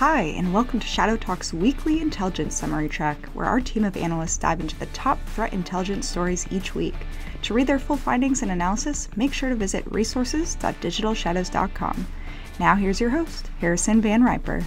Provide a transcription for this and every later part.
Hi, and welcome to Shadow Talk's weekly intelligence summary track, where our team of analysts dive into the top threat intelligence stories each week. To read their full findings and analysis, make sure to visit resources.digitalshadows.com. Now here's your host, Harrison Van Riper.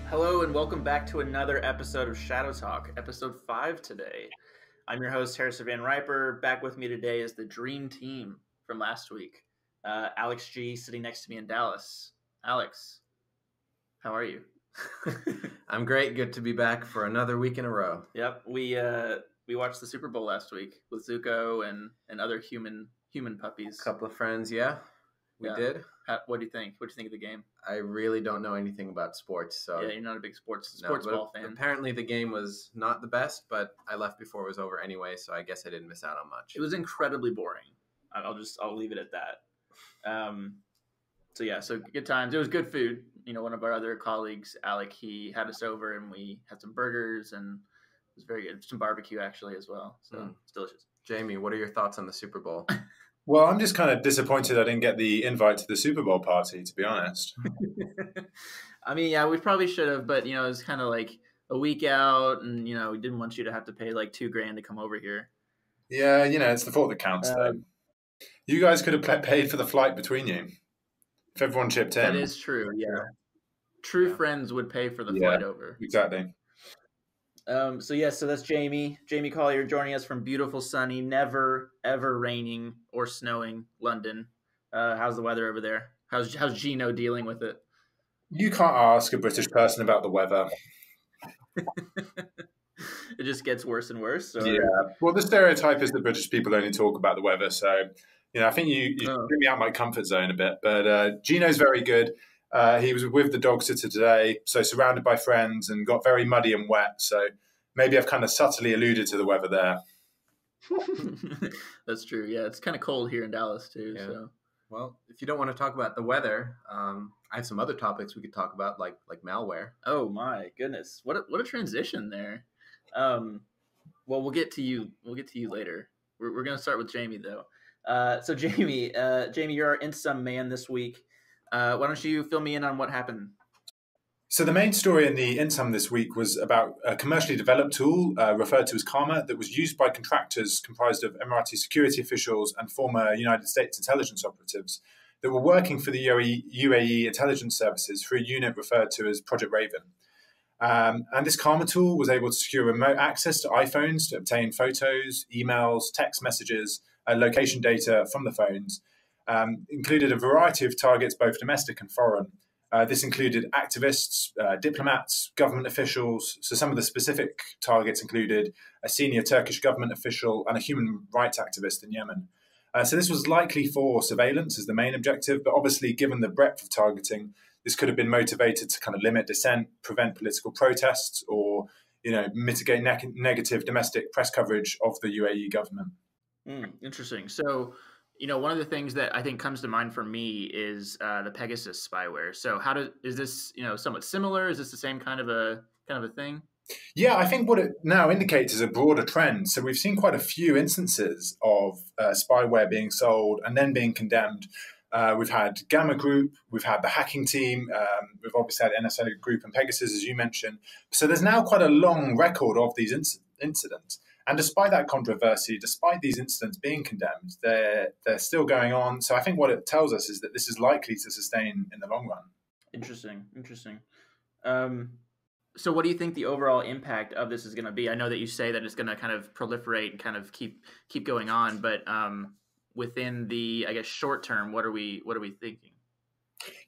Hello, and welcome back to another episode of Shadow Talk, episode 5 today. I'm your host, Harrison Van Riper. Back with me today is the dream team from last week. Alex G sitting next to me in Dallas. Alex, how are you? I'm great. Good to be back for another week in a row. Yep, we watched the Super Bowl last week with Zuko and other human puppies. A couple of friends, we did. What do you think? What do you think of the game? I really don't know anything about sports, so yeah, you're not a big sports ball fan. Apparently, the game was not the best, but I left before it was over anyway, so I guess I didn't miss out on much. It was incredibly boring. I'll leave it at that. So good times. It was good food. You know, one of our other colleagues, Alec, he had us over and we had some burgers and it was very good. Some barbecue actually as well. So It's delicious. Jamie, what are your thoughts on the Super Bowl? Well, I'm just kind of disappointed I didn't get the invite to the Super Bowl party, to be honest. I mean, yeah, we probably should have, but, you know, it was kind of like a week out and, you know, we didn't want you to have to pay like $2,000 to come over here. Yeah, you know, it's the thought that counts, though. You guys could have paid for the flight between you. If everyone chipped in. That is true, yeah. True friends would pay for the flight over. Exactly. So that's Jamie. Jamie Collier joining us from beautiful, sunny, never, ever raining or snowing London. How's the weather over there? How's Gino dealing with it? You can't ask a British person about the weather. It just gets worse and worse? Or? Yeah. Well, the stereotype is that British people only talk about the weather, so... You know, I think you bring me out of my comfort zone a bit, but Gino's very good. He was with the dog sitter today, so surrounded by friends and got very muddy and wet. So maybe I've kind of subtly alluded to the weather there. That's true. Yeah, it's kind of cold here in Dallas too. Yeah. So, well, if you don't want to talk about the weather, I have some other topics we could talk about, like malware. Oh my goodness, what a transition there. Well, we'll get to you. We'll get to you later. We're going to start with Jamie though. So Jamie, you're our InSum man this week. Why don't you fill me in on what happened? So the main story in the InSum this week was about a commercially developed tool referred to as Karma that was used by contractors comprised of Emirati security officials and former United States intelligence operatives that were working for the UAE intelligence services through a unit referred to as Project Raven. And this Karma tool was able to secure remote access to iPhones to obtain photos, emails, text messages, location data from the phones, included a variety of targets, both domestic and foreign. This included activists, diplomats, government officials. So some of the specific targets included a senior Turkish government official and a human rights activist in Yemen. So this was likely for surveillance as the main objective, but obviously given the breadth of targeting, this could have been motivated to kind of limit dissent, prevent political protests, or mitigate negative domestic press coverage of the UAE government. Interesting. So, one of the things that I think comes to mind for me is the Pegasus spyware. So, is this somewhat similar? Is this the same kind of a thing? Yeah, I think what it now indicates is a broader trend. So we've seen quite a few instances of spyware being sold and then being condemned. We've had Gamma Group, we've had the hacking team, we've obviously had NSO Group and Pegasus, as you mentioned. So there's now quite a long record of these incidents. And despite that controversy, despite these incidents being condemned, they're still going on. So I think what it tells us is that this is likely to sustain in the long run. Interesting. So what do you think the overall impact of this is going to be? I know that you say that it's going to kind of proliferate and kind of keep going on, but within the, I guess, short term, what are we thinking?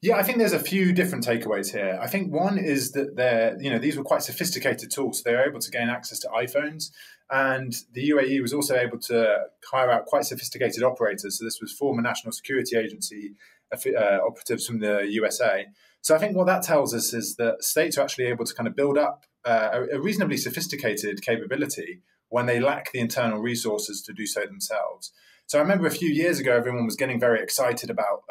Yeah, I think there's a few different takeaways here. I think one is that these were quite sophisticated tools. So they were able to gain access to iPhones, and the UAE was also able to hire out quite sophisticated operators. So this was former National Security Agency operatives from the USA. So I think what that tells us is that states are actually able to kind of build up a reasonably sophisticated capability when they lack the internal resources to do so themselves. So I remember a few years ago, everyone was getting very excited about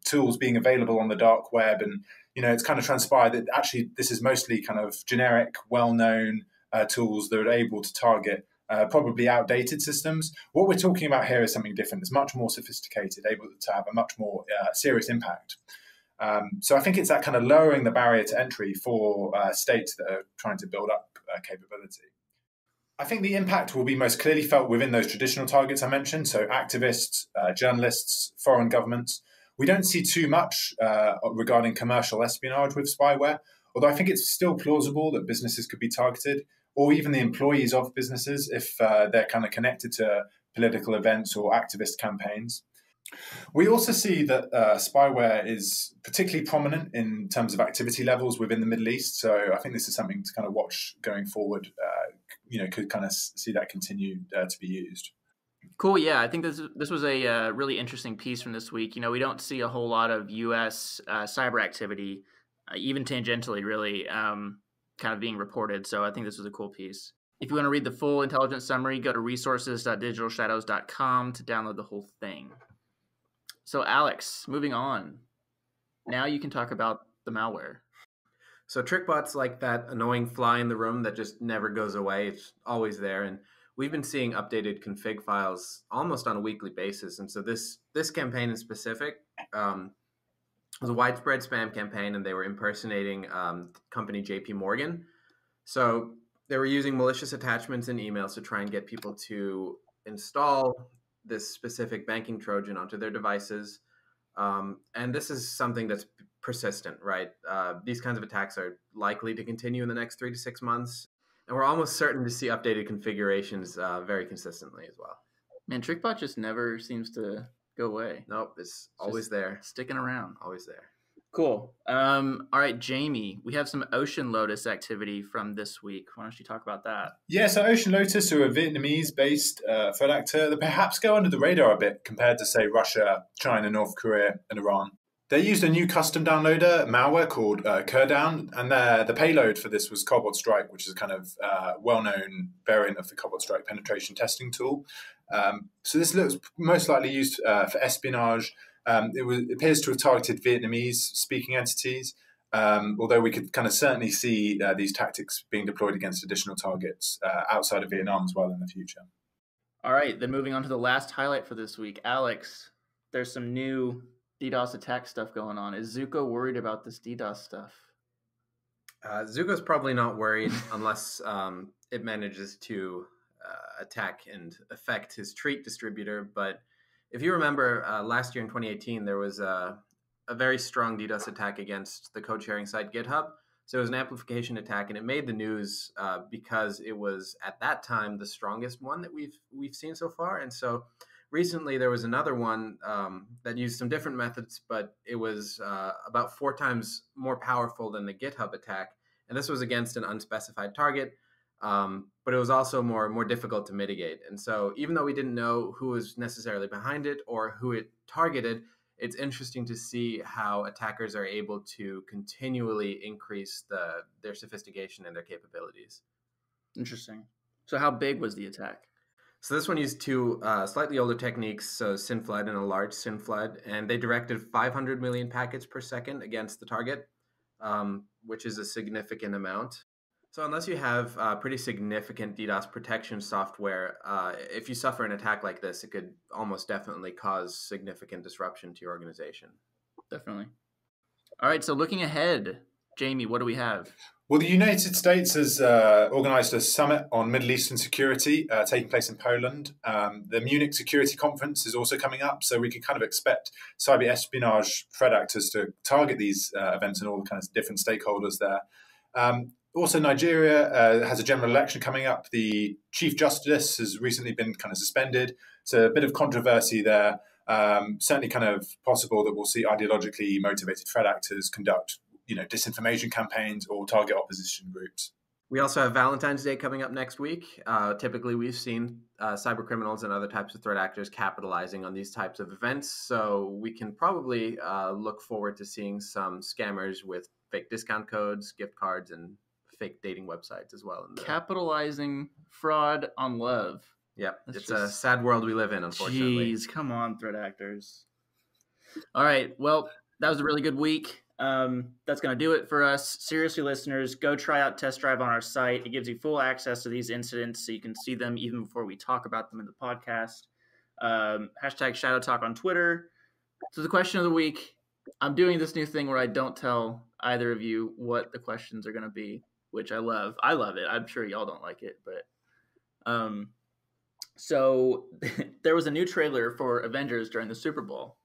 tools being available on the dark web. And, it's kind of transpired that actually this is mostly kind of generic, well-known tools that are able to target probably outdated systems. What we're talking about here is something different. It's much more sophisticated, able to have a much more serious impact. So I think it's that kind of lowering the barrier to entry for states that are trying to build up capability. I think the impact will be most clearly felt within those traditional targets I mentioned, so activists, journalists, foreign governments. We don't see too much regarding commercial espionage with spyware, although I think it's still plausible that businesses could be targeted, or even the employees of businesses if they're kind of connected to political events or activist campaigns. We also see that spyware is particularly prominent in terms of activity levels within the Middle East. So I think this is something to kind of watch going forward. Could kind of see that continue to be used. Cool. Yeah, I think this was a really interesting piece from this week. We don't see a whole lot of U.S. Cyber activity, even tangentially, really, kind of being reported. So I think this was a cool piece. If you want to read the full intelligence summary, go to resources.digitalshadows.com to download the whole thing. So Alex, moving on. Now you can talk about the malware. So TrickBot's like that annoying fly in the room that just never goes away. It's always there. And we've been seeing updated config files almost on a weekly basis. And so this campaign in specific was a widespread spam campaign, and they were impersonating the company JP Morgan. So they were using malicious attachments in emails to try and get people to install this specific banking Trojan onto their devices. And this is something that's persistent, right? These kinds of attacks are likely to continue in the next 3 to 6 months. And we're almost certain to see updated configurations very consistently as well. Man, TrickBot just never seems to go away. Nope, it's always there. Sticking around. Always there. Cool. All right, Jamie, we have some Ocean Lotus activity from this week. Why don't you talk about that? Yeah, so Ocean Lotus are a Vietnamese-based threat actor that perhaps go under the radar a bit compared to, say, Russia, China, North Korea, and Iran. They used a new custom downloader malware called Kurdown, and the payload for this was Cobalt Strike, which is a kind of well-known variant of the Cobalt Strike penetration testing tool. So this looks most likely used for espionage. It appears to have targeted Vietnamese-speaking entities, although we could kind of certainly see these tactics being deployed against additional targets outside of Vietnam as well in the future. All right, then moving on to the last highlight for this week. Alex, there's some new DDoS attack stuff going on. Is Zuko worried about this DDoS stuff? Zuko's probably not worried unless it manages to attack and affect his treat distributor. But if you remember, last year in 2018, there was a very strong DDoS attack against the code-sharing site GitHub. So it was an amplification attack, and it made the news because it was, at that time, the strongest one that we've seen so far. And so recently, there was another one that used some different methods, but it was about 4 times more powerful than the GitHub attack. And this was against an unspecified target, but it was also more difficult to mitigate. And so even though we didn't know who was necessarily behind it or who it targeted, it's interesting to see how attackers are able to continually increase their sophistication and their capabilities. Interesting. So how big was the attack? So this one used 2 slightly older techniques, so SYN flood and a large SYN flood, and they directed 500 million packets per second against the target, which is a significant amount. So unless you have pretty significant DDoS protection software, if you suffer an attack like this, it could almost definitely cause significant disruption to your organization. Definitely. All right, so looking ahead, Jamie, what do we have? Well, the United States has organized a summit on Middle Eastern security taking place in Poland. The Munich Security Conference is also coming up, so we can kind of expect cyber espionage threat actors to target these events and all the kinds of different stakeholders there. Also, Nigeria has a general election coming up. The Chief Justice has recently been kind of suspended, so a bit of controversy there. Certainly kind of possible that we'll see ideologically motivated threat actors conduct disinformation campaigns or target opposition groups. We also have Valentine's Day coming up next week. Typically, we've seen cyber criminals and other types of threat actors capitalizing on these types of events. So we can probably look forward to seeing some scammers with fake discount codes, gift cards, and fake dating websites as well. Capitalizing fraud on love. Yeah, it's a sad world we live in, unfortunately. Jeez, come on, threat actors. All right, well, that was a really good week. That's going to do it for us. Seriously, listeners, go try out Test Drive on our site. It gives you full access to these incidents so you can see them even before we talk about them in the podcast. Hashtag Shadow Talk on Twitter. So the question of the week, I'm doing this new thing where I don't tell either of you what the questions are going to be, which I love. I love it. I'm sure y'all don't like it, but so there was a new trailer for Avengers during the Super Bowl.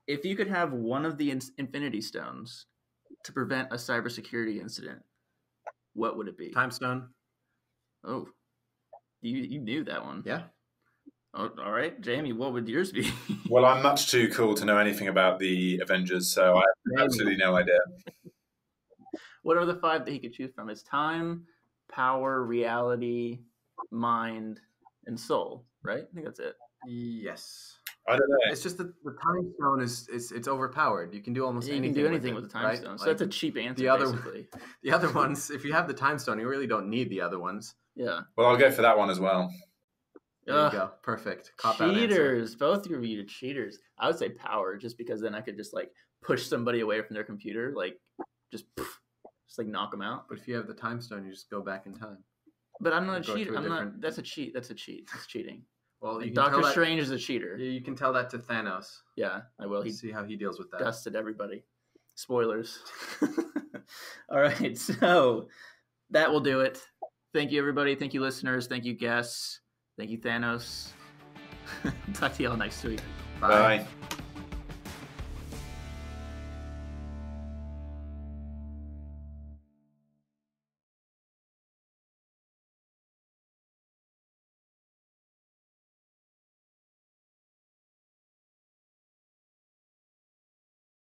If you could have one of the Infinity Stones to prevent a cybersecurity incident, what would it be? Time stone. Oh, you knew that one. Yeah. Oh, all right, Jamie, what would yours be? Well, I'm much too cool to know anything about the Avengers, so I have absolutely no idea. What are the 5 that he could choose from? It's time, power, reality, mind, and soul, right? I think that's it. Yes. I don't know. It's just that the time stone it's overpowered. You can do almost anything. You can do anything with it, the time right? stone. So that's a cheap answer, basically. The other ones, if you have the time stone, you really don't need the other ones. Yeah. Well, I'll go for that one as well. There you go. Perfect. Cheaters. Both of you are cheaters. I would say power, just because then I could just like push somebody away from their computer, like just like knock them out. But if you have the time stone, you just go back in time. But I'm not a cheater. I'm not. That's a cheat. That's a cheat. It's cheating. Well, like Doctor Strange is a cheater. You can tell that to Thanos. Yeah, I will. See how he deals with that. Dusted everybody. Spoilers. All right, so that will do it. Thank you, everybody. Thank you, listeners. Thank you, guests. Thank you, Thanos. Talk to y'all next week. Bye.